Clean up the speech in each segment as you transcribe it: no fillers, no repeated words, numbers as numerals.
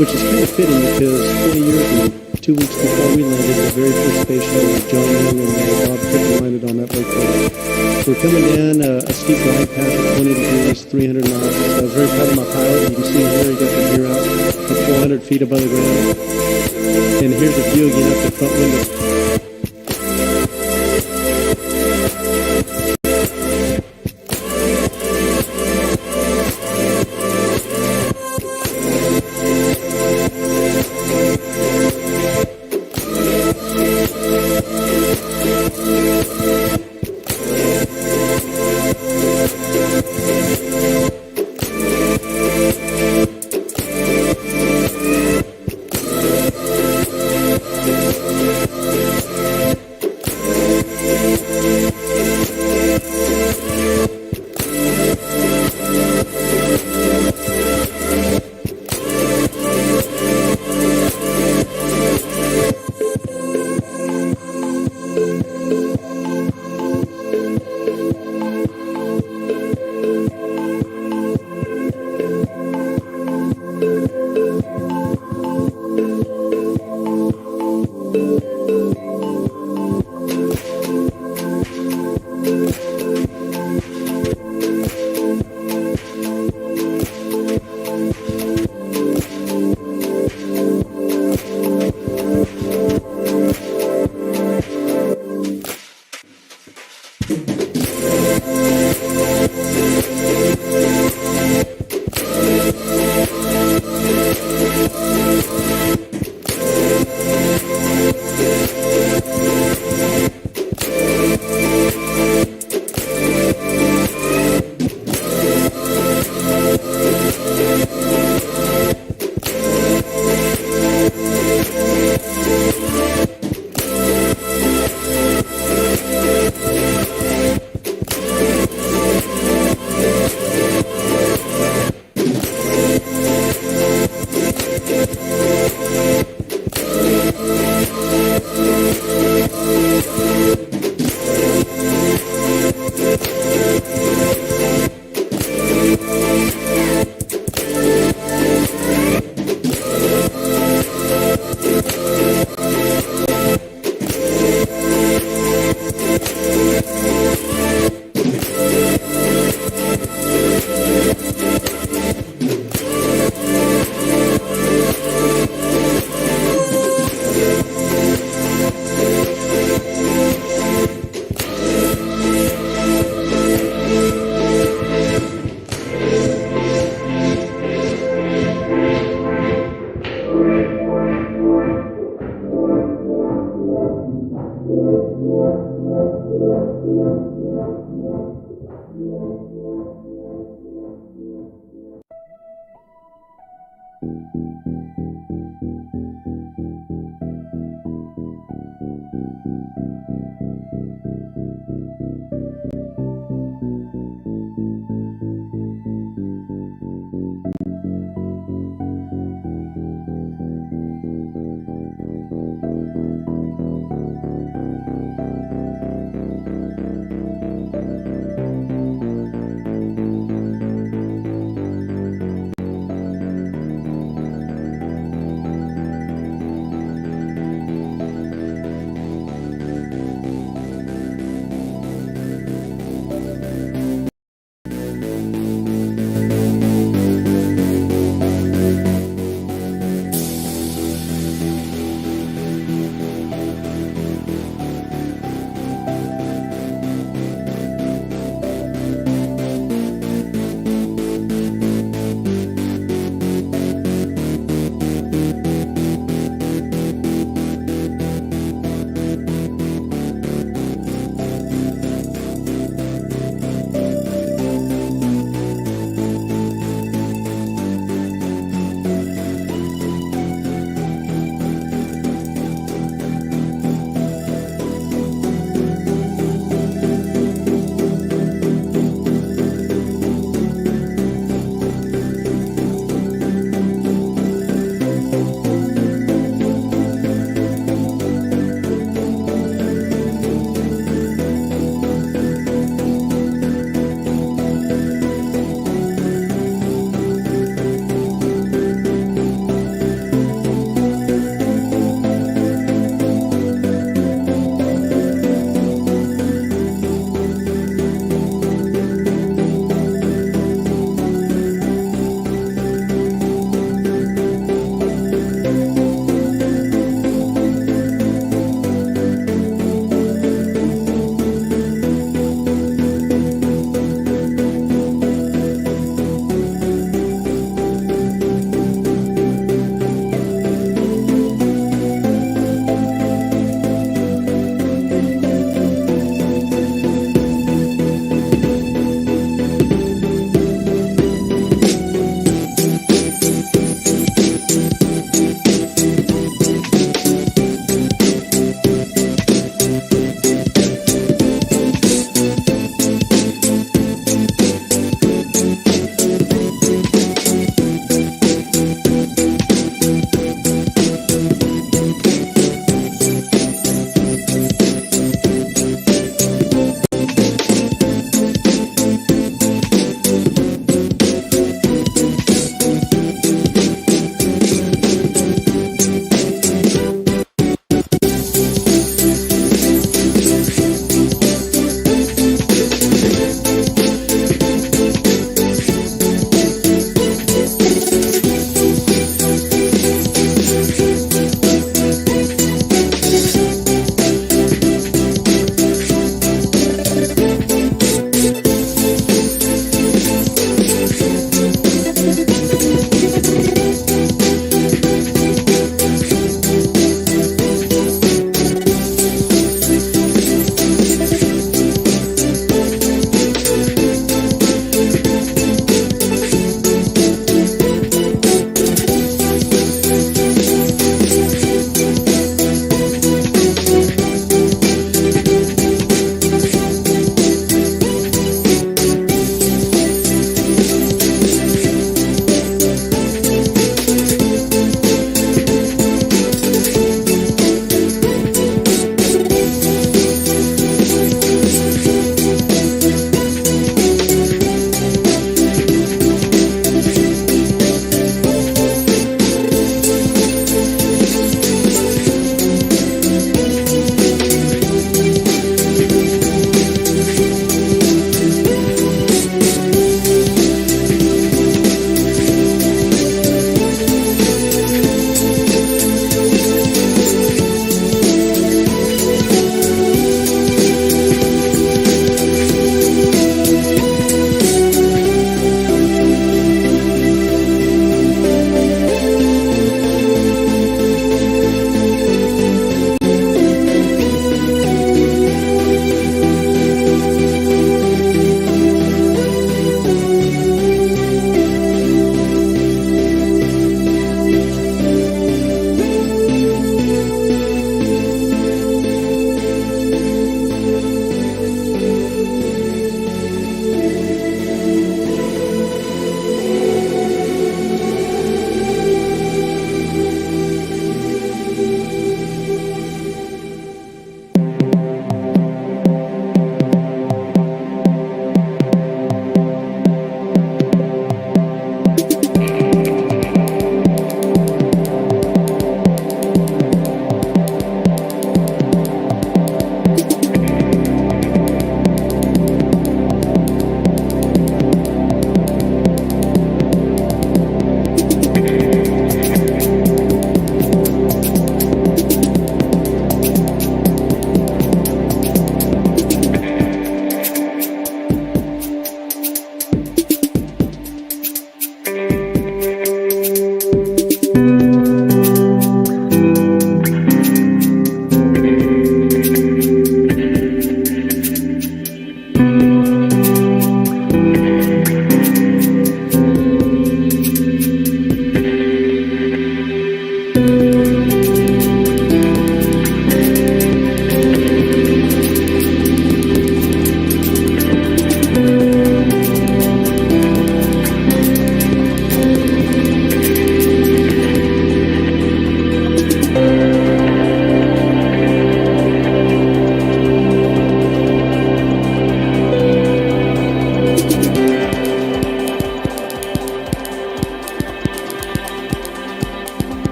which is kind of fitting because 20 years and 2 weeks before we landed, the very first space shuttle with John Young and Bob Crippen landed on that breakpoint. We're coming down a steep glide path at 20 degrees, 300 knots. So I was very proud of my pilot. You can see here, he got the gear out at 400 feet above the ground. And here's the view again up the front window.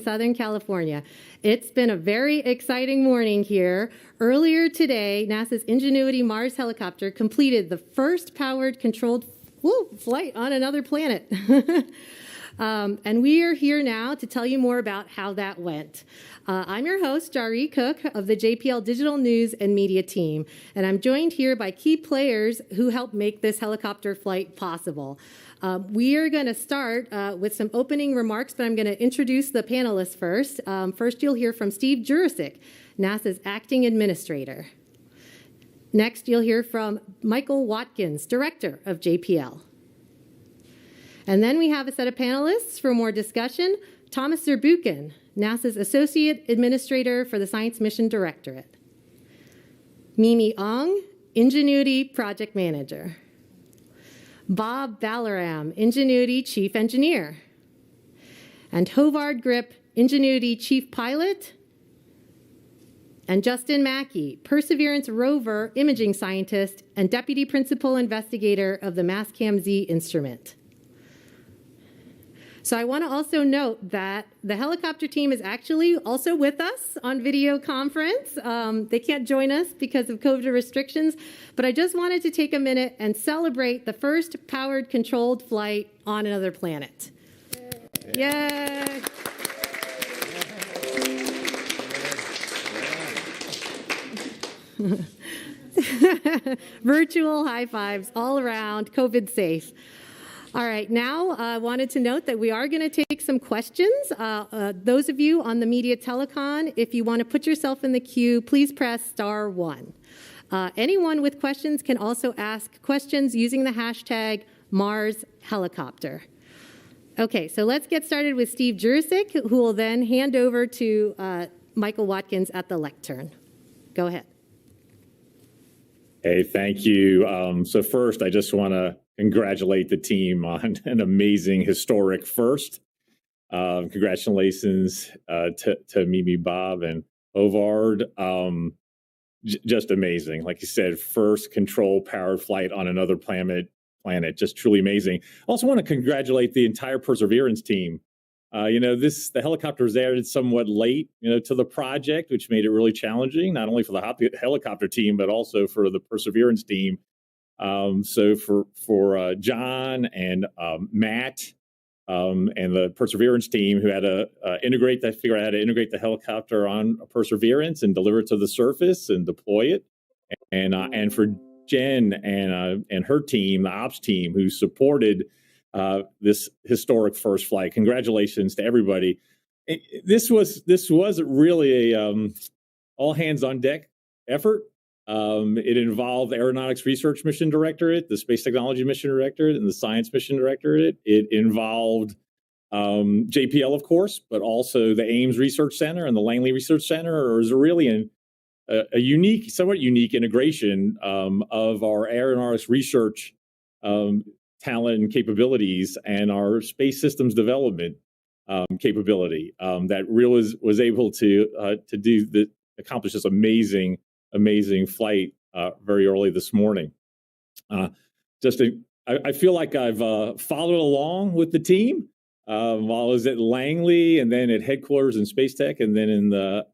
Southern California. It's been a very exciting morning here. Earlier today, NASA's Ingenuity Mars helicopter completed the first powered controlled flight on another planet. And we are here now to tell you more about how that went. I'm your host, Jari Cook of the JPL Digital News and Media team, and I'm joined here by key players who helped make this helicopter flight possible. We are going to start with some opening remarks, but I'm going to introduce the panelists first. First, you'll hear from Steve Jurasik, NASA's acting administrator. Next, you'll hear from Michael Watkins, director of JPL. And then we have a set of panelists for more discussion. Thomas Zurbuchen, NASA's Associate Administrator for the Science Mission Directorate. Mimi Ong, Ingenuity Project Manager. Bob Balaram, Ingenuity Chief Engineer. And Hovard Grip, Ingenuity Chief Pilot. And Justin Mackey, Perseverance Rover Imaging Scientist and Deputy Principal Investigator of the Mastcam-Z instrument. So I want to also note that the helicopter team is actually also with us on video conference. They can't join us because of COVID restrictions, but I just wanted to take a minute and celebrate the first powered controlled flight on another planet. Yay! Virtual high fives all around, COVID safe. All right, now I wanted to note that we are going to take some questions. Those of you on the Media Telecon, if you want to put yourself in the queue, please press *1. Anyone with questions can also ask questions using the hashtag #MarsHelicopter. Okay, so let's get started with Steve Jurasik, who will then hand over to Michael Watkins at the lectern. Go ahead. Hey, thank you. So first, I just want to congratulate the team on an amazing historic first. Congratulations to Mimi, Bob, and Hovard. Just amazing. Like you said, first control-powered flight on another planet. Just truly amazing. Also want to congratulate the entire Perseverance team. The helicopter was added somewhat late, to the project, which made it really challenging, not only for the helicopter team, but also for the Perseverance team. So for John and Matt, and the Perseverance team who had to figure out how to integrate the helicopter on Perseverance and deliver it to the surface and deploy it. And for Jen and her team, the ops team, who supported this historic first flight. Congratulations to everybody. This was really a all hands on deck effort. It involved the Aeronautics Research Mission Directorate, the Space Technology Mission Directorate, and the Science Mission Directorate. It involved JPL, of course, but also the Ames Research Center and the Langley Research Center. It was really a unique, somewhat unique integration of our aeronautics research talent and capabilities and our space systems development capability that really was able to accomplish this amazing flight very early this morning. I feel like I've followed along with the team while I was at Langley and then at headquarters in Space Tech, and then in the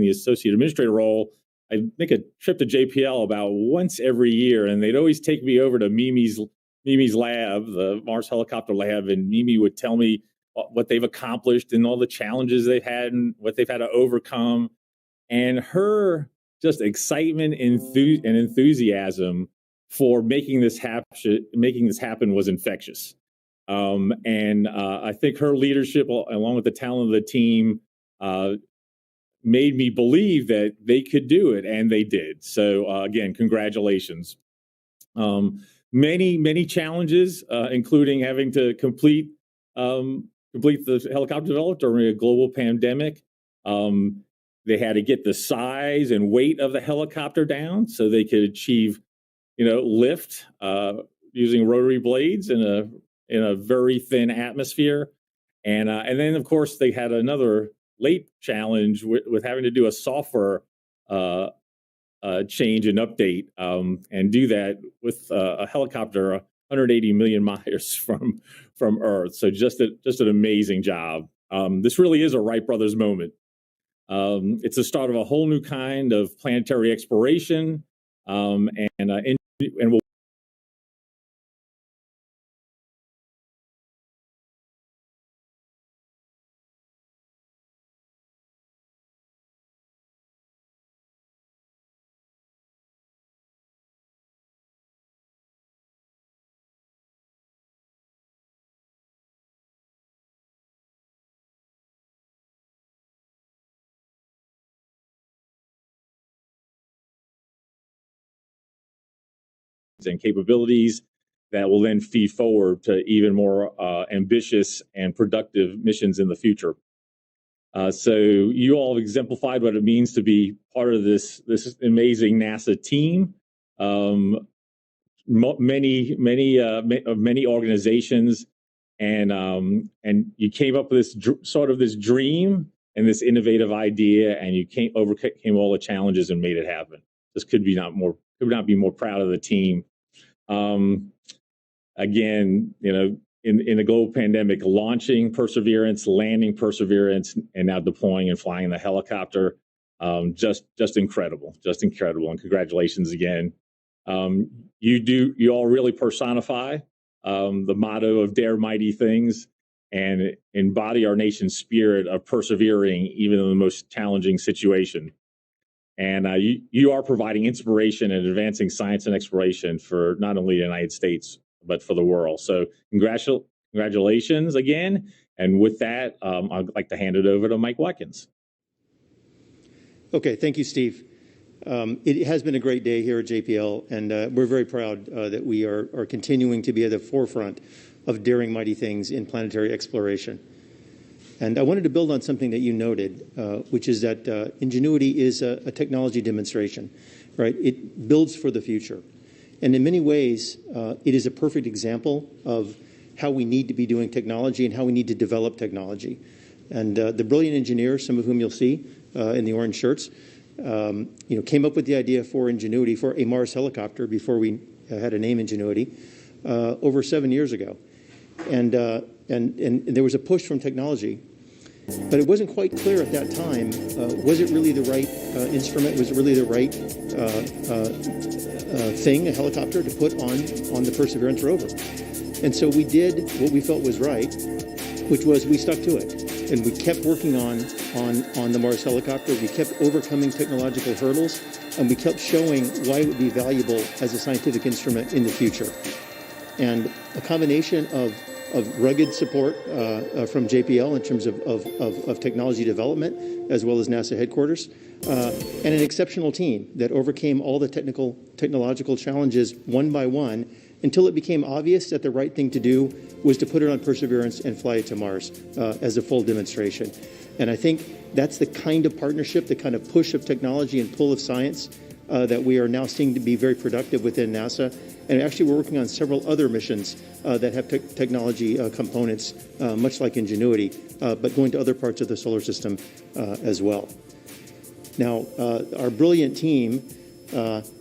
associate administrator role. I make a trip to JPL about once every year, and they'd always take me over to Mimi's lab, the Mars Helicopter Lab, and Mimi would tell me what they've accomplished and all the challenges they've had and what they've had to overcome. And her just excitement and enthusiasm for making this happen was infectious. I think her leadership, along with the talent of the team, made me believe that they could do it, and they did. So again, congratulations. Many challenges, including having to complete the helicopter development during a global pandemic. They had to get the size and weight of the helicopter down so they could achieve, lift using rotary blades in a very thin atmosphere, and then of course they had another late challenge with having to do a software change and update, and do that with a helicopter 180 million miles from Earth. So just an amazing job. This really is a Wright brothers moment. It's the start of a whole new kind of planetary exploration, and we'll and capabilities that will then feed forward to even more ambitious and productive missions in the future. So you all have exemplified what it means to be part of this amazing NASA team. Many organizations, and you came up with this dream and this innovative idea, and you overcame all the challenges and made it happen. This could not be more proud of the team. Again, in the global pandemic, launching Perseverance, landing Perseverance, and now deploying and flying the helicopter, just incredible, and congratulations again. You all really personify the motto of Dare Mighty Things and embody our nation's spirit of persevering even in the most challenging situation. And you are providing inspiration and advancing science and exploration for not only the United States, but for the world. So congratulations again. And with that, I'd like to hand it over to Mike Watkins. Okay, thank you, Steve. It has been a great day here at JPL, and we're very proud that we are continuing to be at the forefront of daring mighty things in planetary exploration. And I wanted to build on something that you noted, which is that Ingenuity is a technology demonstration, right? It builds for the future. And in many ways, it is a perfect example of how we need to be doing technology and how we need to develop technology. And the brilliant engineers, some of whom you'll see in the orange shirts, came up with the idea for Ingenuity, for a Mars helicopter before we had a name Ingenuity, over 7 years ago. And there was a push from technology, but it wasn't quite clear at that time, was it really the right instrument? Was it really the right thing, a helicopter, to put on the Perseverance rover? And so we did what we felt was right, which was we stuck to it. And we kept working on the Mars helicopter. We kept overcoming technological hurdles, and we kept showing why it would be valuable as a scientific instrument in the future. And a combination of rugged support from JPL in terms of technology development, as well as NASA headquarters, and an exceptional team that overcame all the technological challenges one by one until it became obvious that the right thing to do was to put it on Perseverance and fly it to Mars as a full demonstration. And I think that's the kind of partnership, the kind of push of technology and pull of science that we are now seeing to be very productive within NASA. And actually, we're working on several other missions that have technology components, much like Ingenuity, but going to other parts of the solar system as well. Now, our brilliant team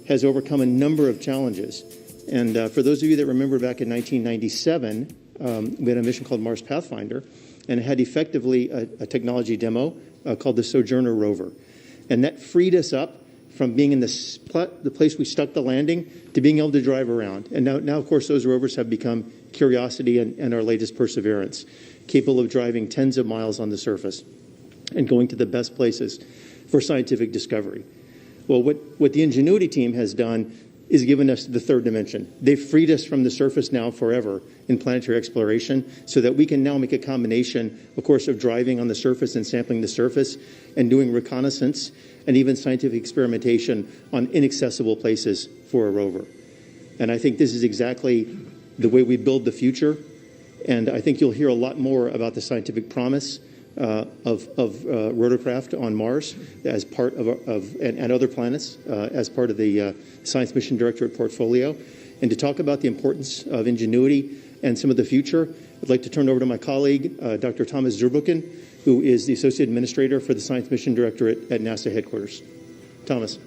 has overcome a number of challenges. And for those of you that remember back in 1997, we had a mission called Mars Pathfinder, and it had effectively a technology demo called the Sojourner rover. And that freed us up from being in the place we stuck the landing to being able to drive around. And now of course, those rovers have become Curiosity and our latest Perseverance, capable of driving tens of miles on the surface and going to the best places for scientific discovery. Well, what the Ingenuity team has done is given us the third dimension. They've freed us from the surface now forever in planetary exploration so that we can now make a combination, of course, of driving on the surface and sampling the surface and doing reconnaissance and even scientific experimentation on inaccessible places for a rover. And I think this is exactly the way we build the future. And I think you'll hear a lot more about the scientific promise of rotorcraft on Mars as part and other planets as part of the Science Mission Directorate portfolio. And to talk about the importance of Ingenuity and some of the future, I'd like to turn over to my colleague, Dr. Thomas Zurbuchen, who is the Associate Administrator for the Science Mission Directorate at NASA headquarters. Thomas.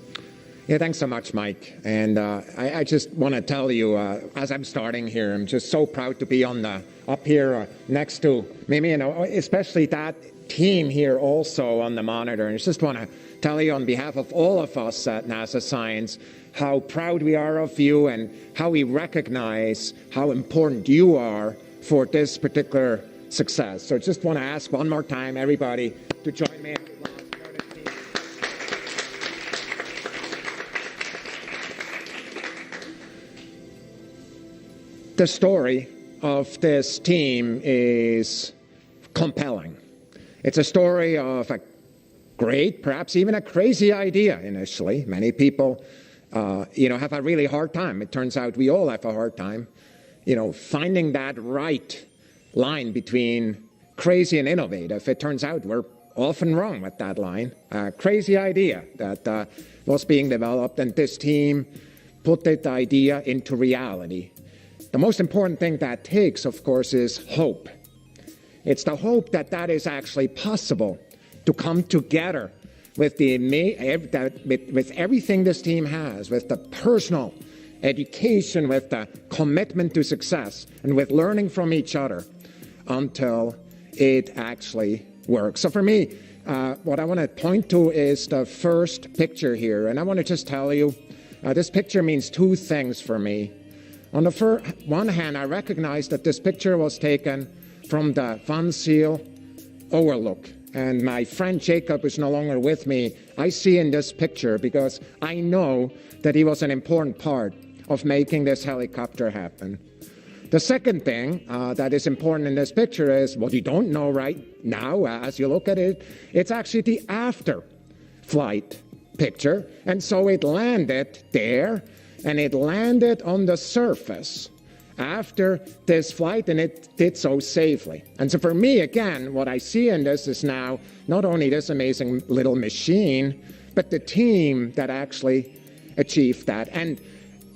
Yeah, thanks so much, Mike. And I just want to tell you, as I'm starting here, I'm just so proud to be up here next to Mimi, especially that team here also on the monitor. And I just want to tell you on behalf of all of us at NASA Science how proud we are of you and how we recognize how important you are for this particular success. So I just want to ask one more time, everybody, to join me. The story of this team is compelling. It's a story of a great, perhaps even a crazy idea initially. Many people, have a really hard time. It turns out we all have a hard time, finding that right line between crazy and innovative. It turns out we're often wrong with that line. A crazy idea that was being developed, and this team put that idea into reality. The most important thing that takes, of course, is hope. It's the hope that is actually possible to come together with with everything this team has, with the personal education, with the commitment to success, and with learning from each other until it actually works. So for me, what I want to point to is the first picture here. And I want to just tell you, this picture means two things for me. On the one hand, I recognize that this picture was taken from the Van Zyl overlook. And my friend Jacob is no longer with me. I see in this picture because I know that he was an important part of making this helicopter happen. The second thing that is important in this picture is what you don't know right now as you look at it. It's actually the after flight picture. And so it landed there. And it landed on the surface after this flight, and it did so safely. And so for me, again, what I see in this is now not only this amazing little machine, but the team that actually achieved that. And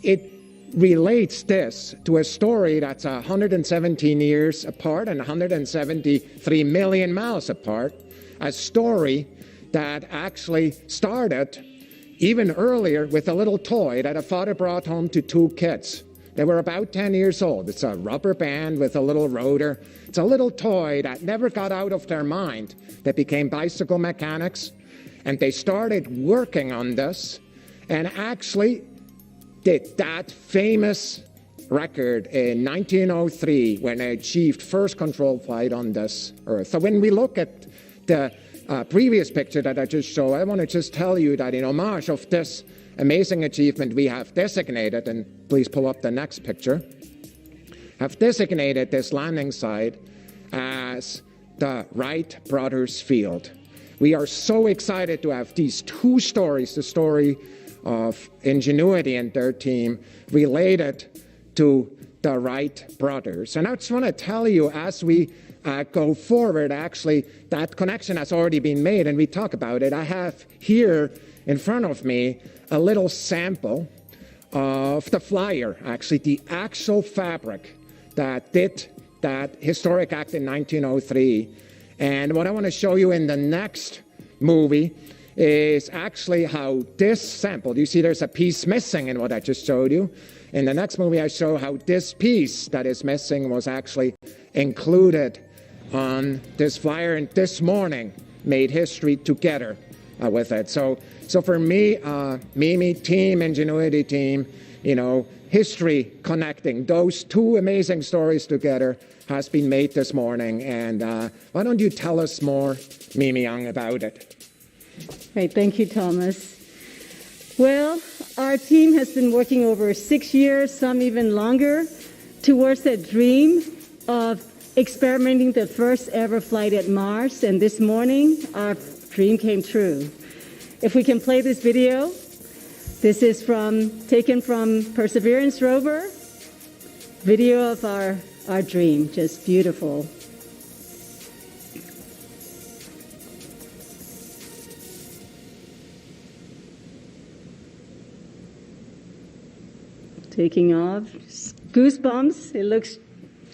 it relates this to a story that's 117 years apart and 173 million miles apart, a story that actually started even earlier with a little toy that a father brought home to two kids. They were about 10 years old. It's a rubber band with a little rotor. It's a little toy that never got out of their mind. They became bicycle mechanics, and they started working on this and actually did that famous record in 1903 when they achieved first controlled flight on this Earth. So when we look at the previous picture that I just showed, I want to just tell you that in homage of this amazing achievement, we have designated, and please pull up the next picture, have designated this landing site as the Wright Brothers Field. We are so excited to have these two stories, the story of Ingenuity and their team related to the Wright brothers. And I just want to tell you, as we go forward, actually, that connection has already been made, and we talk about it. I have here in front of me a little sample of the flyer, actually, the actual fabric that did that historic act in 1903. And what I want to show you in the next movie is actually how this sample, you see there's a piece missing in what I just showed you. In the next movie, I show how this piece that is missing was actually included on this flyer, and this morning made history together with it. So for me, Mimi team, Ingenuity team, history connecting those two amazing stories together has been made this morning. And why don't you tell us more, Mimi Young, about it? Right, thank you, Thomas. Well, our team has been working over 6 years, some even longer, towards that dream of experimenting the first ever flight at Mars. And this morning, our dream came true. If we can play this video, this is taken from Perseverance rover, video of our dream, just beautiful. Taking off, goosebumps. It looks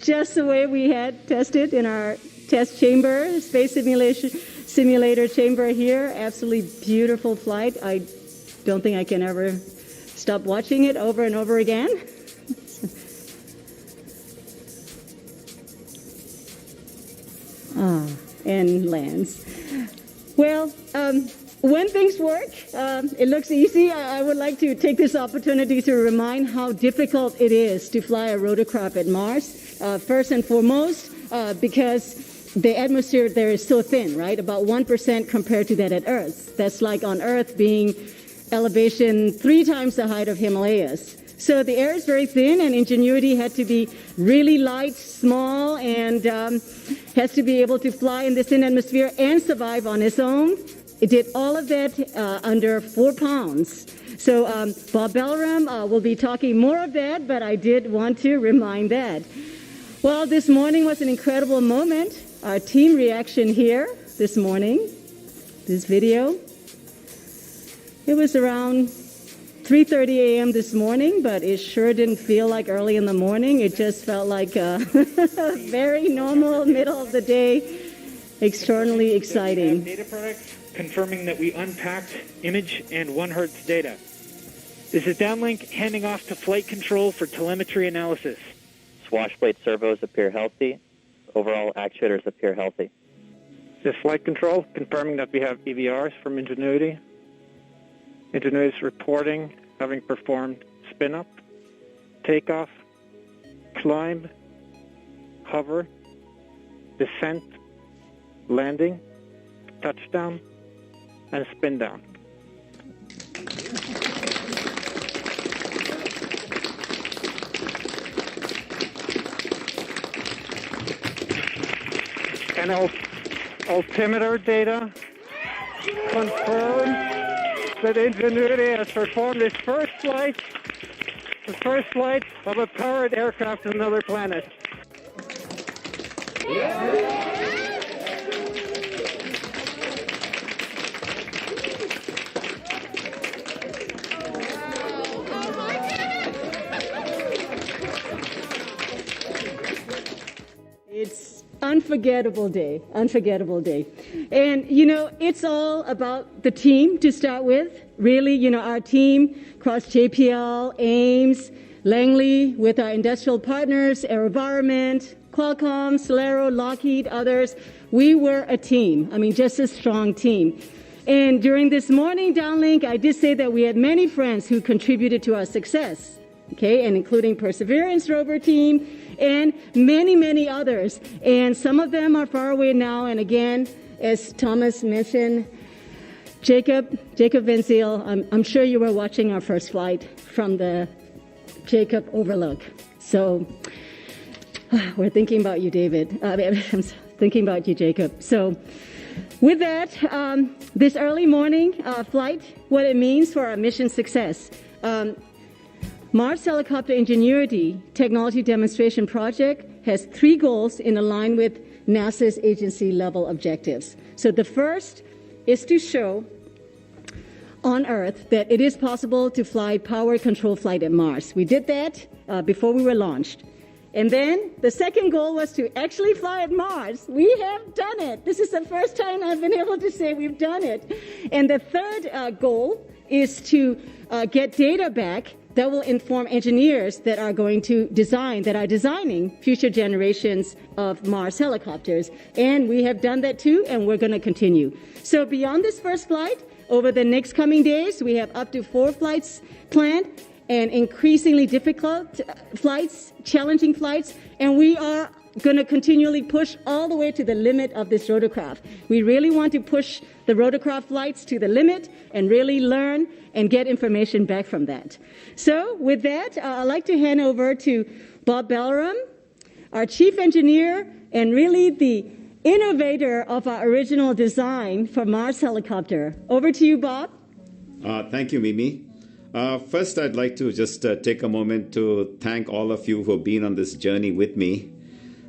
just the way we had tested in our test chamber, space simulator chamber here. Absolutely beautiful flight. I don't think I can ever stop watching it over and over again. And lands. Well, when things work, it looks easy. I would like to take this opportunity to remind how difficult it is to fly a rotorcraft at Mars. First and foremost, because the atmosphere there is so thin, right? About 1% compared to that at Earth. That's like on Earth being elevation 3 times the height of Himalayas. So the air is very thin, and Ingenuity had to be really light, small, and has to be able to fly in this thin atmosphere and survive on its own. It did all of that under 4 pounds. So Bob Belram will be talking more of that, but I did want to remind that. Well, this morning was an incredible moment. Our team reaction here this morning, this video. It was around 3:30 a.m. this morning, but it sure didn't feel like early in the morning. It just felt like a very normal middle of the day, extraordinarily exciting. Data products confirming that we unpacked image and 1 Hz data. This is downlink handing off to flight control for telemetry analysis. Swash plate servos appear healthy. Overall actuators appear healthy. This is flight control confirming that we have EVRs from Ingenuity. Ingenuity is reporting having performed spin-up, takeoff, climb, hover, descent, landing, touchdown, and spin down. And altimeter data confirms that Ingenuity has performed its first flight of a powered aircraft to another planet. It's unforgettable day. And, it's all about the team to start with. Really, our team across JPL, Ames, Langley, with our industrial partners, AeroVironment, Qualcomm, Solero, Lockheed, others. We were a team. Just a strong team. And during this morning downlink, I did say that we had many friends who contributed to our success. okay, and including Perseverance rover team and many, many others. And some of them are far away now. And again, as Thomas mentioned, Jacob Van Zyl, I'm sure you were watching our first flight from the Jacob Overlook. So we're thinking about you, David. I'm thinking about you, Jacob. So with that, this early morning flight, what it means for our mission success. Mars Helicopter Ingenuity Technology Demonstration Project has 3 goals in line with NASA's agency level objectives. So the first is to show on Earth that it is possible to fly powered control flight at Mars. We did that before we were launched. And then the second goal was to actually fly at Mars. We have done it. This is the first time I've been able to say we've done it. And the third goal is to get data back that will inform engineers that are going to designing future generations of Mars helicopters. And we have done that too, and we're going to continue. So beyond this first flight, over the next coming days, we have up to 4 flights planned, and increasingly difficult flights, challenging flights, and we are going to continually push all the way to the limit of this rotorcraft. We really want to push the rotorcraft flights to the limit and really learn and get information back from that. So with that, I'd like to hand over to Bob Belleram, our chief engineer and really the innovator of our original design for Mars helicopter. Over to you, Bob. Thank you, Mimi. First, I'd like to just take a moment to thank all of you who have been on this journey with me.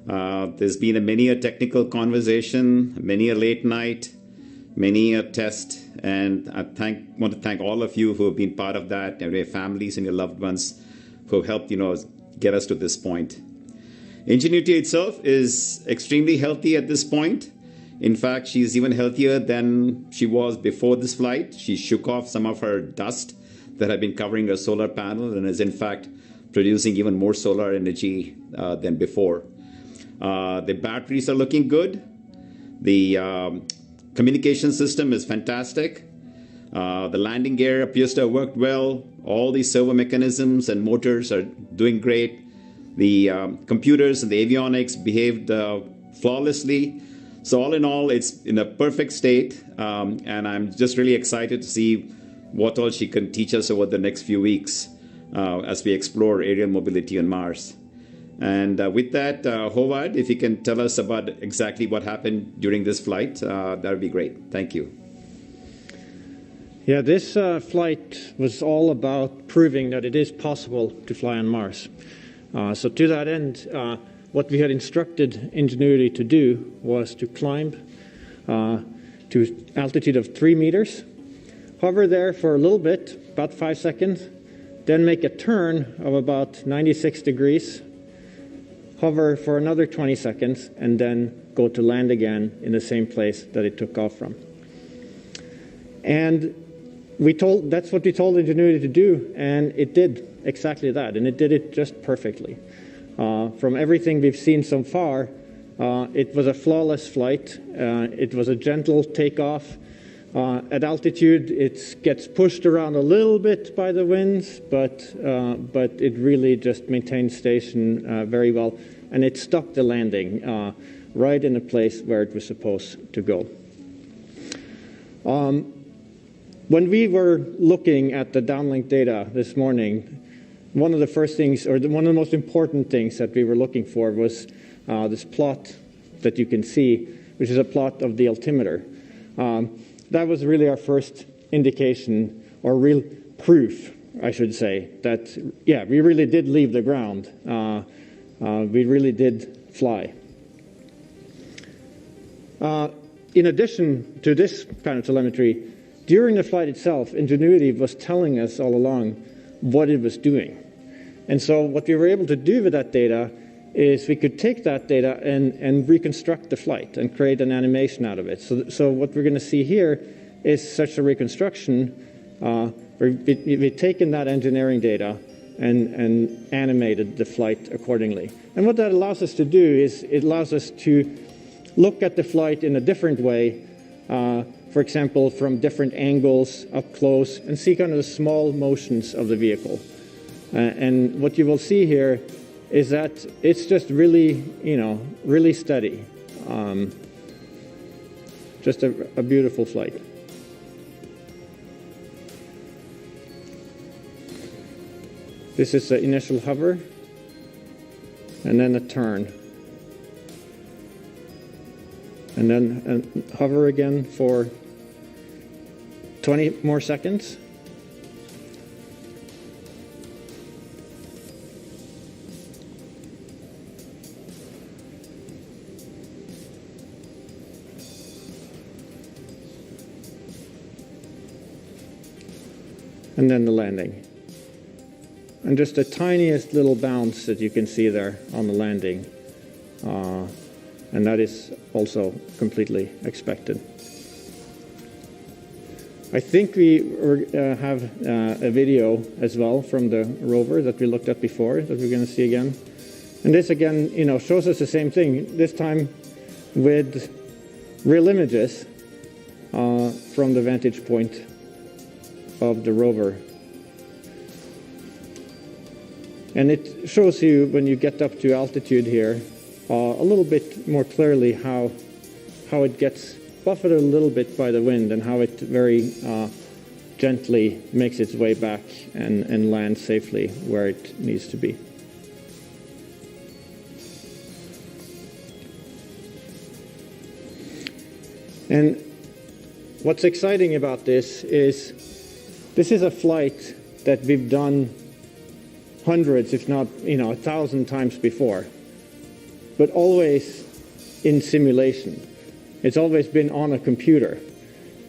There's been many a technical conversation, many a late night, many a test, and I want to thank all of you who have been part of that, and your families and your loved ones who have helped, get us to this point. Ingenuity itself is extremely healthy at this point. In fact, she's even healthier than she was before this flight. She shook off some of her dust that had been covering her solar panel and is in fact producing even more solar energy than before. The batteries are looking good. The communication system is fantastic. The landing gear appears to have worked well. All the servo mechanisms and motors are doing great. The computers and the avionics behaved flawlessly. So all in all, it's in a perfect state. And I'm just really excited to see what all she can teach us over the next few weeks as we explore aerial mobility on Mars. And with that, Howard, if you can tell us about exactly what happened during this flight, that would be great. Thank you. Yeah, this flight was all about proving that it is possible to fly on Mars. So to that end, what we had instructed Ingenuity to do was to climb to altitude of 3 meters, hover there for a little bit, about 5 seconds, then make a turn of about 96 degrees, hover for another 20 seconds, and then go to land again in the same place that it took off from. And that's what we told Ingenuity to do, and it did exactly that, and it did it just perfectly. From everything we've seen so far, it was a flawless flight. It was a gentle takeoff. At altitude, it gets pushed around a little bit by the winds, but it really just maintained station very well, and it stuck the landing right in the place where it was supposed to go. When we were looking at the downlink data this morning, one of the first things, or one of the most important things that we were looking for was this plot that you can see, which is a plot of the altimeter. That was really our first indication, or real proof, I should say, that, yeah, we really did leave the ground. We really did fly. In addition to this kind of telemetry, during the flight itself, Ingenuity was telling us all along what it was doing. And so what we were able to do with that data is we could take that data and reconstruct the flight and create an animation out of it. So what we're going to see here is such a reconstruction where we've taken that engineering data and animated the flight accordingly. And what that allows us to do is it allows us to look at the flight in a different way, for example, from different angles up close, and see kind of the small motions of the vehicle. And what you will see here is that it's just really, really steady. Just a beautiful flight. This is the initial hover, and then a turn. And then hover again for 20 more seconds. And then the landing. And just the tiniest little bounce that you can see there on the landing. And that is also completely expected. I think we have a video as well from the rover that we looked at before that we're going to see again. And this again, shows us the same thing, this time with real images from the vantage point of the rover. And it shows you, when you get up to altitude here, a little bit more clearly how it gets buffeted a little bit by the wind and how it very gently makes its way back and lands safely where it needs to be. And what's exciting about this is a flight that we've done hundreds, if not 1,000 times before, but always in simulation. It's always been on a computer.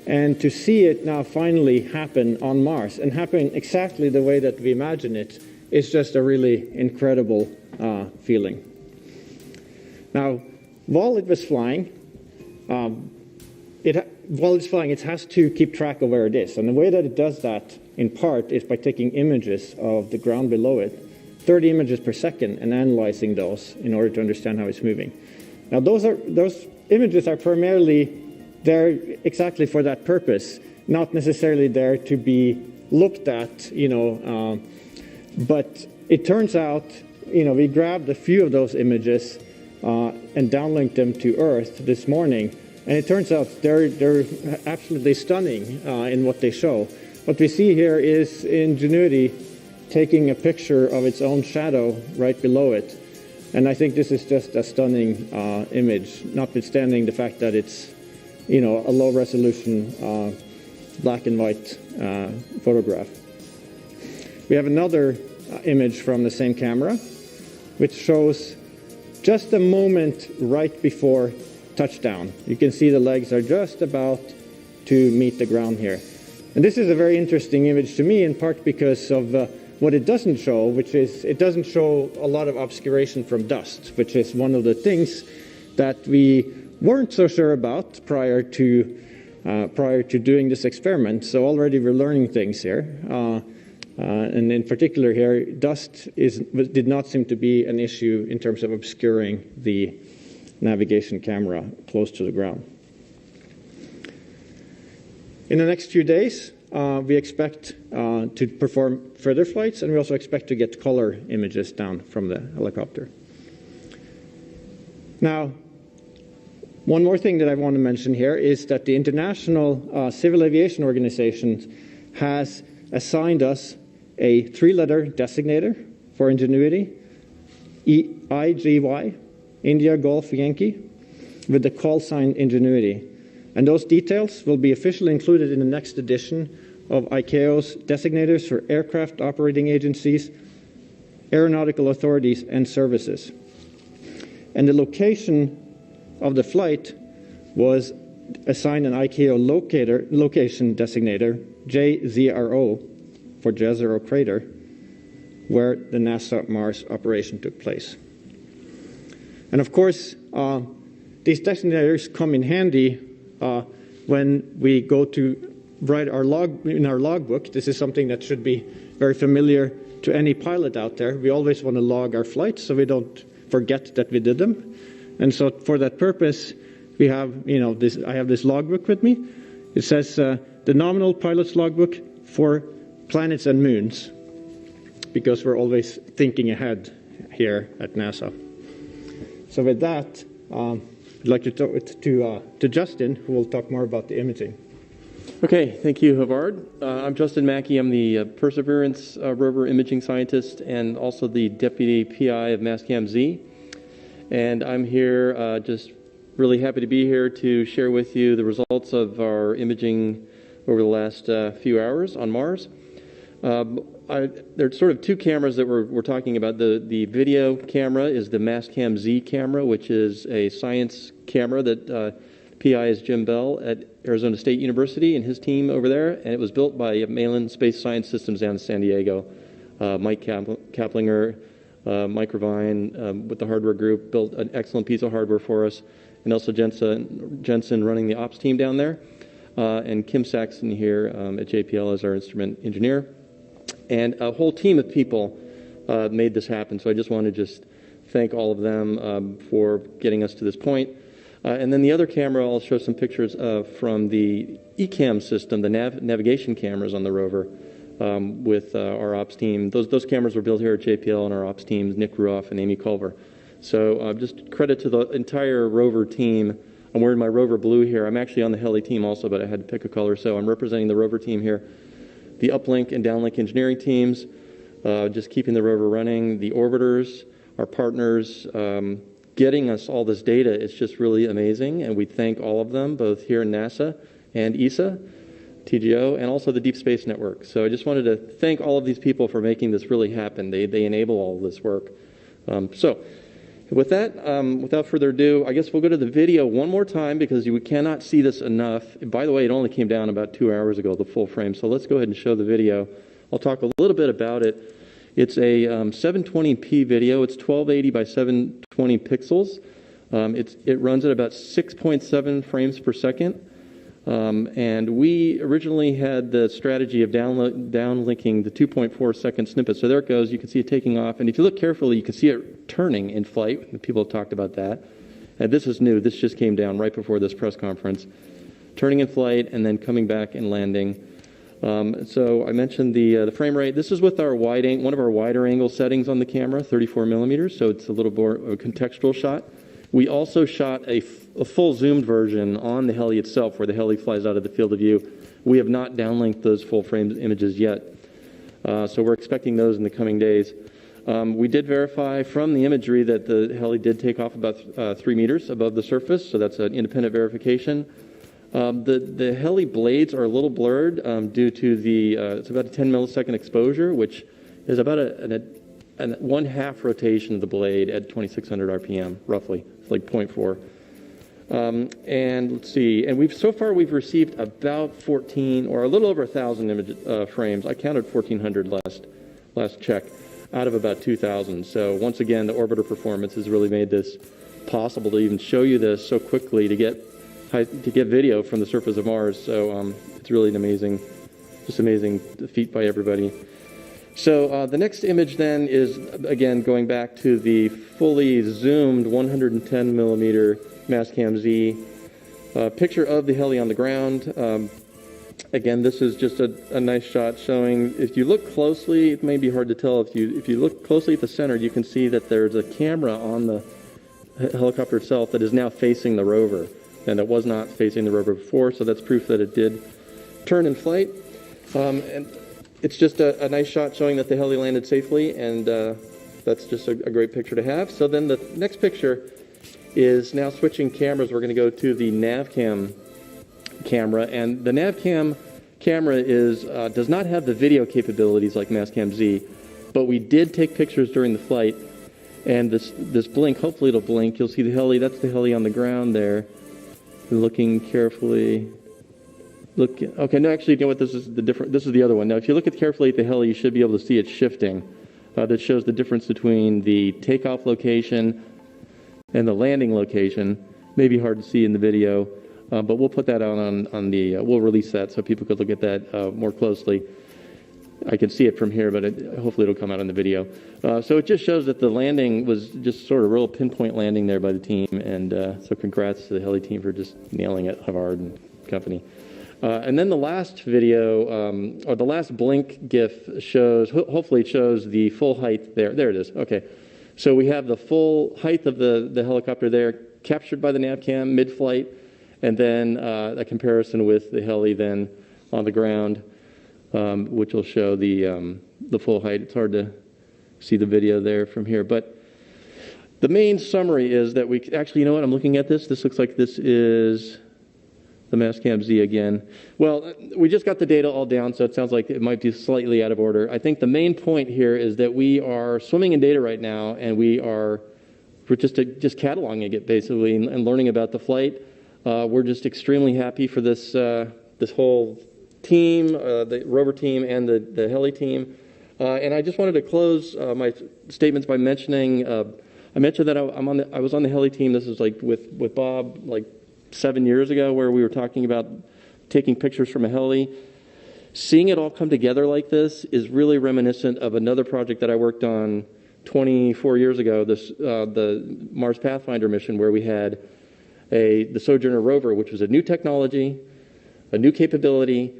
And to see it now finally happen on Mars and happen exactly the way that we imagine it is just a really incredible feeling. Now, while it was flying, it has to keep track of where it is. And the way that it does that, in part, is by taking images of the ground below it, 30 images per second, and analyzing those in order to understand how it's moving. Now, those images are primarily there exactly for that purpose, not necessarily there to be looked at, but it turns out, we grabbed a few of those images and downlinked them to Earth this morning, and it turns out they're absolutely stunning in what they show. What we see here is Ingenuity taking a picture of its own shadow right below it. And I think this is just a stunning image, notwithstanding the fact that it's, a low-resolution black and white photograph. We have another image from the same camera, which shows just a moment right before touchdown. You can see the legs are just about to meet the ground here. And this is a very interesting image to me, in part because of what it doesn't show, which is it doesn't show a lot of obscuration from dust, which is one of the things that we weren't so sure about prior to doing this experiment. So already we're learning things here. And in particular here, dust did not seem to be an issue in terms of obscuring the navigation camera close to the ground. In the next few days, we expect to perform further flights, and we also expect to get color images down from the helicopter. Now, one more thing that I want to mention here is that the International Civil Aviation Organization has assigned us a 3-letter designator for Ingenuity, IGY, India Golf Yankee, with the call sign Ingenuity. And those details will be officially included in the next edition of ICAO's designators for aircraft operating agencies, aeronautical authorities, and services. And the location of the flight was assigned an ICAO location designator, JZRO, for Jezero Crater, where the NASA Mars operation took place. And of course, these designators come in handy when we go to write our logbook. This is something that should be very familiar to any pilot out there. We always want to log our flights so we don't forget that we did them. And so for that purpose, we have, I have this logbook with me. It says the nominal pilot's logbook for planets and moons. because we're always thinking ahead here at NASA. So with that, I'd like to talk to Justin, who will talk more about the imaging. Okay, thank you, Havard. I'm Justin Mackey. I'm the Perseverance rover imaging scientist and also the deputy PI of Mastcam-Z. And I'm here just really happy to be here to share with you the results of our imaging over the last few hours on Mars. There's sort of two cameras that we're talking about. The video camera is the Mastcam-Z camera, which is a science camera that PI is Jim Bell at Arizona State University and his team over there, and it was built by Malin Space Science Systems down in San Diego. Mike Kaplinger, Mike Revine with the hardware group built an excellent piece of hardware for us, and also Jensen running the ops team down there, and Kim Saxon here at JPL as our instrument engineer. And a whole team of people made this happen, so I just want to just thank all of them for getting us to this point. And then the other camera, I'll show some pictures from the ECAM system, the navigation cameras on the rover with our ops team. Those cameras were built here at JPL and our ops teams, Nick Ruoff and Amy Culver. So just credit to the entire rover team. I'm wearing my rover blue here. I'm actually on the heli team also, but I had to pick a color, so I'm representing the rover team here. The uplink and downlink engineering teams, just keeping the rover running. The orbiters, our partners, getting us all this data. It's just really amazing, and we thank all of them, both here in NASA and ESA, TGO, and also the Deep Space Network. So I just wanted to thank all of these people for making this really happen. They enable all of this work. So with that, without further ado, I guess we'll go to the video one more time because we cannot see this enough. By the way, it only came down about 2 hours ago, the full frame. So let's go ahead and show the video. I'll talk a little bit about it. It's a 720p video. It's 1280 by 720 pixels. It runs at about 6.7 frames per second. And we originally had the strategy of downlinking the 2.4 second snippet. So there it goes. You can see it taking off. And if you look carefully, you can see it turning in flight. People have talked about that. And this is new. This just came down right before this press conference. Turning in flight and then coming back and landing. So I mentioned the frame rate. This is with our one of our wider angle settings on the camera, 34 millimeters. So it's a little more of a contextual shot. We also shot a full zoomed version on the heli itself where the heli flies out of the field of view. We have not downlinked those full frame images yet. So we're expecting those in the coming days. We did verify from the imagery that the heli did take off about 3 meters above the surface. So that's an independent verification. The heli blades are a little blurred due to it's about a 10 millisecond exposure, which is about a 1/2 rotation of the blade at 2,600 RPM, roughly. It's like 0.4. And let's see. And so far we've received about 14 or a little over 1,000 frames. I counted 1,400 last check out of about 2,000. So once again, the orbiter performance has really made this possible to even show you this so quickly to get video from the surface of Mars. So it's really an amazing feat by everybody. So the next image then is, again, going back to the fully zoomed 110 millimeter Mastcam-Z picture of the heli on the ground. Again, this is just a nice shot showing, if you look closely, it may be hard to tell, if you look closely at the center, you can see that there's a camera on the helicopter itself that is now facing the rover. And it was not facing the rover before, so that's proof that it did turn in flight. And it's just a nice shot showing that the heli landed safely, and that's just a great picture to have. So then the next picture is now switching cameras. We're going to go to the NavCam camera, and the NavCam camera does not have the video capabilities like Mastcam-Z, but we did take pictures during the flight, and this blink, hopefully it'll blink. You'll see the heli. That's the heli on the ground there. Looking carefully. Okay, no, actually, you know what? This is the other one. Now, if you look carefully at the heli, you should be able to see it shifting. That shows the difference between the takeoff location and the landing location. Maybe hard to see in the video, but we'll put that out on the. We'll release that so people could look at that more closely. I can see it from here, but hopefully it'll come out on the video. So it just shows that the landing was just sort of a real pinpoint landing there by the team, and so congrats to the heli team for just nailing it, Havard and company. And then the last video, or the last blink GIF shows, hopefully it shows the full height there. There it is. Okay. So we have the full height of the helicopter there, captured by the NavCam mid-flight, and then a comparison with the heli then on the ground, which will show the full height. It's hard to see the video there from here. But the main summary is that we actually, you know what, I'm looking at this. This looks like this is the Mastcam Z again. Well, we just got the data all down, so it sounds like it might be slightly out of order. I think the main point here is that we are swimming in data right now, and we're just cataloging it basically and learning about the flight. We're just extremely happy for this whole team, the rover team and the heli team. And I just wanted to close my statements by mentioning, I mentioned that I was on the heli team. This is like with Bob, like 7 years ago, where we were talking about taking pictures from a heli. Seeing it all come together like this is really reminiscent of another project that I worked on 24 years ago, the Mars Pathfinder mission, where we had the Sojourner rover, which was a new technology, a new capability.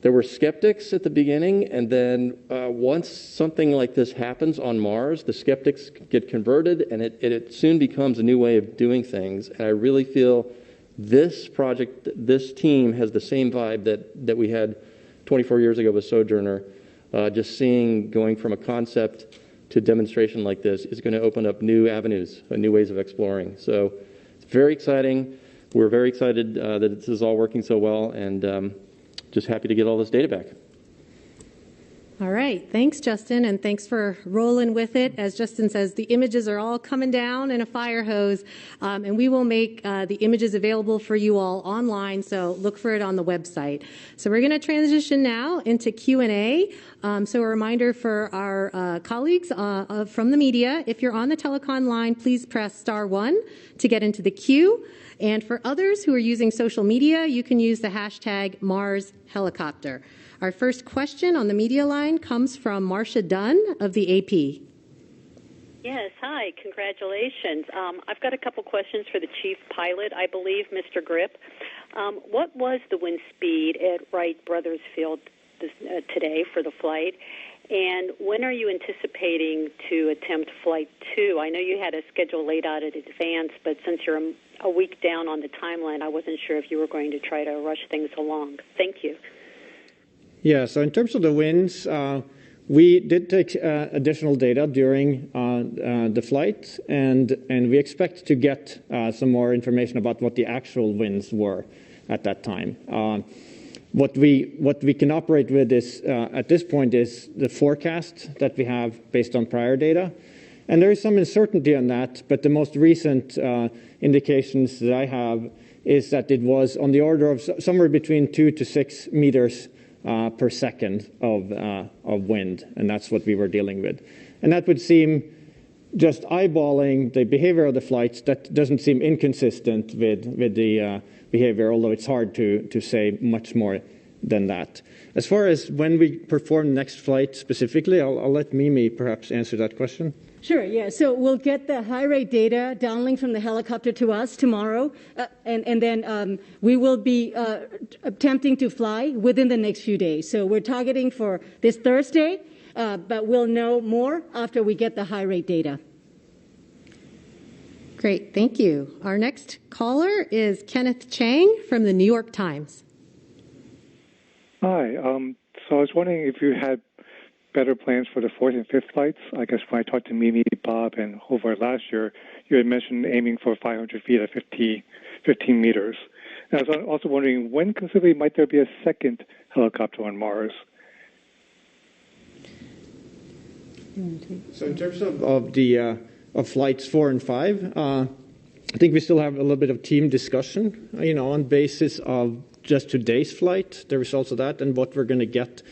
There were skeptics at the beginning, and then once something like this happens on Mars, the skeptics get converted, and it soon becomes a new way of doing things. And I really feel this project, this team has the same vibe that we had 24 years ago with Sojourner. Just seeing going from a concept to demonstration like this is going to open up new avenues, new ways of exploring. So it's very exciting. We're very excited that this is all working so well, and just happy to get all this data back. All right. Thanks, Justin, and thanks for rolling with it. As Justin says, the images are all coming down in a fire hose, and we will make the images available for you all online, so look for it on the website. So we're going to transition now into Q&A. So a reminder for our colleagues from the media, if you're on the telecon line, please press *1 to get into the queue. And for others who are using social media, you can use the hashtag #MarsHelicopter. Our first question on the media line comes from Marcia Dunn of the AP. Yes, hi, congratulations. I've got a couple questions for the chief pilot, I believe, Mr. Grip. What was the wind speed at Wright Brothers Field today for the flight? And when are you anticipating to attempt Flight 2? I know you had a schedule laid out in advance, but since you're a week down on the timeline, I wasn't sure if you were going to try to rush things along. Thank you. Yeah, so in terms of the winds, we did take additional data during the flight, and we expect to get some more information about what the actual winds were at that time. What we can operate with is at this point is the forecast that we have based on prior data, and there is some uncertainty on that. But the most recent indications that I have is that it was on the order of somewhere between 2 to 6 meters per second of wind, and that's what we were dealing with. And that would seem, just eyeballing the behavior of the flights, that doesn't seem inconsistent with the behavior, although it's hard to say much more than that. As far as when we perform the next flight specifically, I'll let Mimi perhaps answer that question. Sure, yeah. So we'll get the high rate data downlink from the helicopter to us tomorrow, and then we will be attempting to fly within the next few days. So we're targeting for this Thursday, but we'll know more after we get the high rate data. Great, thank you. Our next caller is Kenneth Chang from the New York Times. Hi, so I was wondering if you had better plans for the fourth and fifth flights. I guess when I talked to Mimi, Bob, and Hobart last year, you had mentioned aiming for 500 feet at 15 meters. And I was also wondering, when conceivably might there be a second helicopter on Mars? So in terms of flights 4 and 5, I think we still have a little bit of team discussion, on basis of just today's flight, the results of that, and what we're going to get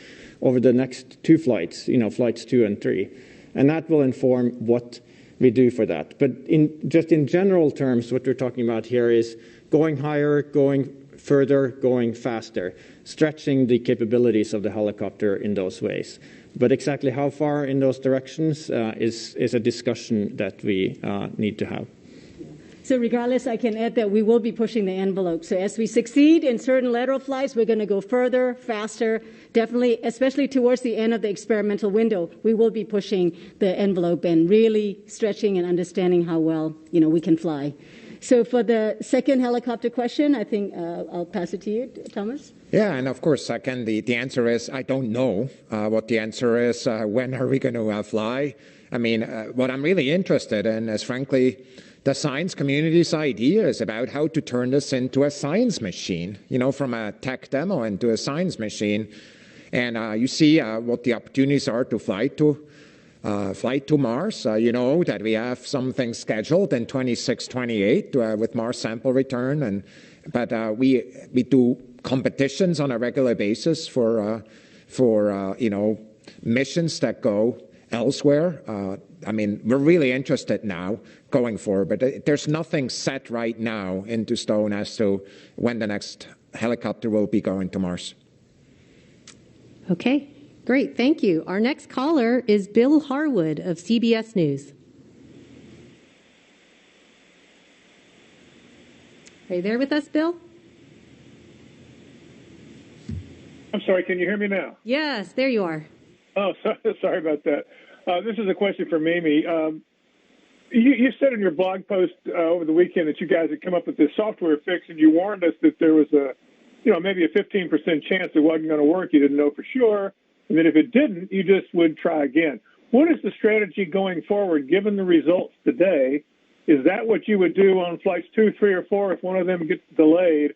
over the next 2 flights, flights 2 and 3. And that will inform what we do for that. But in general terms, what we're talking about here is going higher, going further, going faster, stretching the capabilities of the helicopter in those ways. But exactly how far in those directions is a discussion that we need to have. So regardless, I can add that we will be pushing the envelope. So as we succeed in certain lateral flights, we're going to go further, faster, definitely, especially towards the end of the experimental window, we will be pushing the envelope and really stretching and understanding how well, we can fly. So for the second helicopter question, I think I'll pass it to you, Thomas. Yeah, and of course, second, the answer is I don't know what the answer is. When are we going to fly? I mean, what I'm really interested in is, frankly, the science community's ideas about how to turn this into a science machine, from a tech demo into a science machine. And you see what the opportunities are to fly to Mars. You know that we have some things scheduled in 26, 28 with Mars sample return, but we do competitions on a regular basis for missions that go elsewhere. I mean, we're really interested now going forward, but there's nothing set right now into stone as to when the next helicopter will be going to Mars. Okay, great. Thank you. Our next caller is Bill Harwood of CBS News. Are you there with us, Bill? I'm sorry, can you hear me now? Yes, there you are. Oh, sorry about that. This is a question for Mimi. You said in your blog post over the weekend that you guys had come up with this software fix, and you warned us that there was maybe a 15% chance it wasn't going to work. You didn't know for sure. And then if it didn't, you just would try again. What is the strategy going forward, given the results today? Is that what you would do on flights 2, 3, or 4? If one of them gets delayed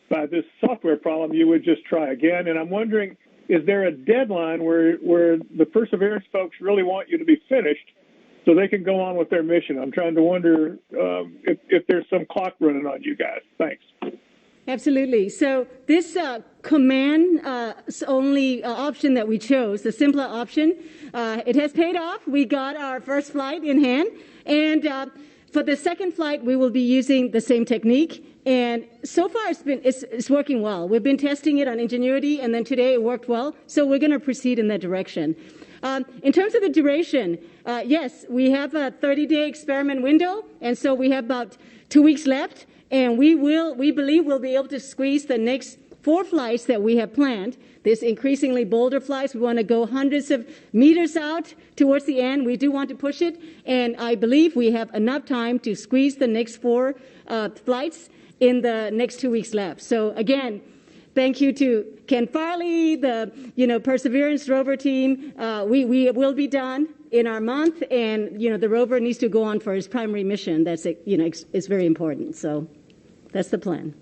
by this software problem, you would just try again. And I'm wondering, is there a deadline where the Perseverance folks really want you to be finished so they can go on with their mission? I'm trying to wonder if there's some clock running on you guys. Thanks. Absolutely. So this command-only option that we chose, the simpler option, it has paid off. We got our first flight in hand. And for the second flight, we will be using the same technique. And so far, it's working well. We've been testing it on Ingenuity, and then today it worked well. So we're going to proceed in that direction. In terms of the duration, yes, we have a 30-day experiment window, and so we have about 2 weeks left. And we believe we'll be able to squeeze the next 4 flights that we have planned. This increasingly bolder flights, we want to go hundreds of meters out towards the end. We do want to push it, and I believe we have enough time to squeeze the next 4 flights in the next 2 weeks left. So again, thank you to Ken Farley, the Perseverance rover team. We will be done in our month, and the rover needs to go on for his primary mission. That's it's very important. So that's the plan.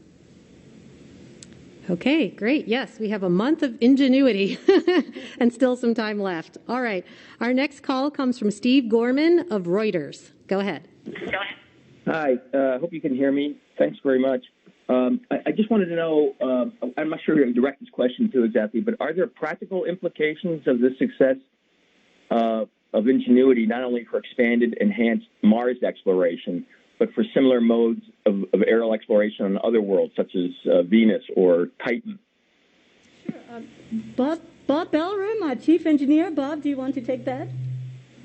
Okay, great. Yes, we have a month of Ingenuity and still some time left. All right. Our next call comes from Steve Gorman of Reuters. Go ahead. Hi. Hope you can hear me. Thanks very much. I just wanted to know, I'm not sure who to direct this question to exactly, but are there practical implications of the success of Ingenuity, not only for expanded, enhanced Mars exploration, but for similar modes of aerial exploration on other worlds, such as Venus or Titan? Bob Bellroom, our chief engineer. Bob, do you want to take that?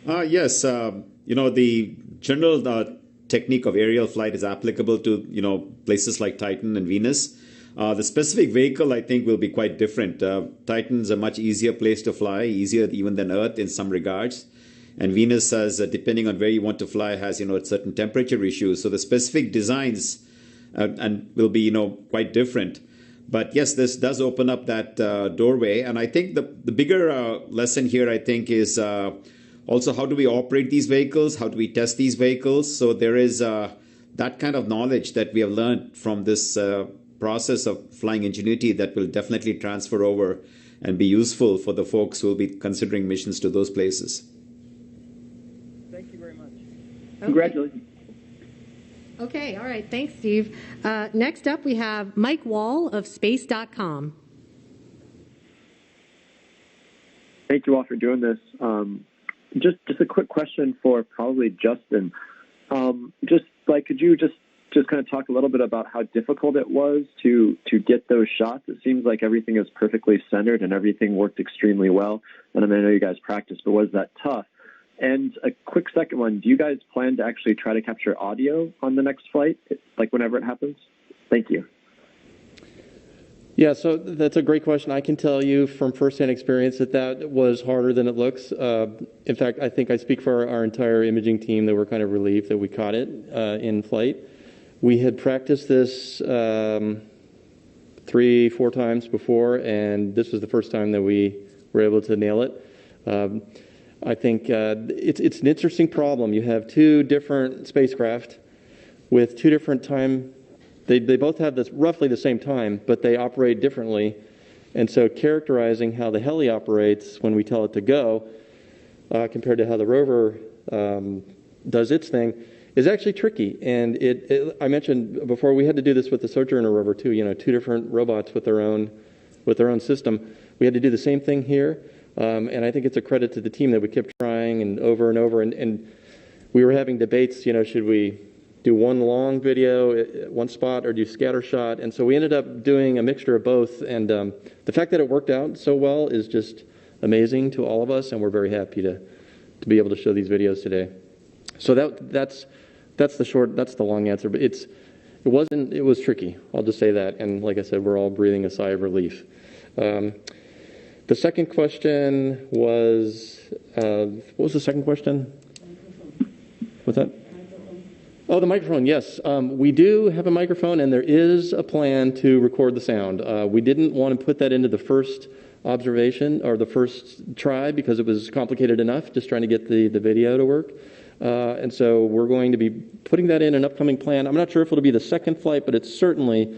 Yes. The general technique of aerial flight is applicable to places like Titan and Venus. The specific vehicle, I think, will be quite different. Titan's a much easier place to fly, easier even than Earth in some regards. And Venus, depending on where you want to fly, has certain temperature issues. So the specific designs and will be quite different. But yes, this does open up that doorway. And I think the bigger lesson here, I think, is also how do we operate these vehicles? How do we test these vehicles? So there is that kind of knowledge that we have learned from this process of flying Ingenuity that will definitely transfer over and be useful for the folks who will be considering missions to those places. Thank you very much. Okay. Congratulations. Okay, all right. Thanks, Steve. Next up, we have Mike Wall of Space.com. Thank you all for doing this. Just a quick question for probably Justin. Could you just kind of talk a little bit about how difficult it was to get those shots? It seems like everything is perfectly centered and everything worked extremely well. And I know you guys practiced, but was that tough? And a quick second one, do you guys plan to actually try to capture audio on the next flight, like whenever it happens? Thank you. Yeah, so that's a great question. I can tell you from firsthand experience that was harder than it looks. In fact, I think I speak for our entire imaging team that we're kind of relieved that we caught it in flight. We had practiced this 3-4 times before, and this was the first time that we were able to nail it. I think it's an interesting problem. You have two different spacecraft with two different time. They both have this roughly the same time, but they operate differently. And so characterizing how the heli operates when we tell it to go compared to how the rover does its thing is actually tricky. And I mentioned before, we had to do this with the Sojourner rover too, two different robots with their own system. We had to do the same thing here. And I think it's a credit to the team that we kept trying and over. And we were having debates, should we do one long video at one spot or do scatter shot? And so we ended up doing a mixture of both. And the fact that it worked out so well is just amazing to all of us, and we're very happy to be able to show these videos today. So that's the long answer. But it was tricky. I'll just say that. And like I said, we're all breathing a sigh of relief. The second question was, what was the second question? What's that? Oh, the microphone, yes. We do have a microphone, and there is a plan to record the sound. We didn't want to put that into the first observation or the first try because it was complicated enough just trying to get the video to work. And so we're going to be putting that in an upcoming plan. I'm not sure if it'll be the second flight, but it's certainly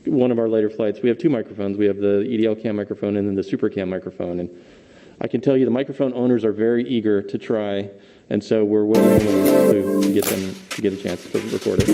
one of our later flights. We have two microphones. We have the EDL cam microphone and then the super cam microphone. And I can tell you the microphone owners are very eager to try, and so we're willing to get them to get a chance to record it.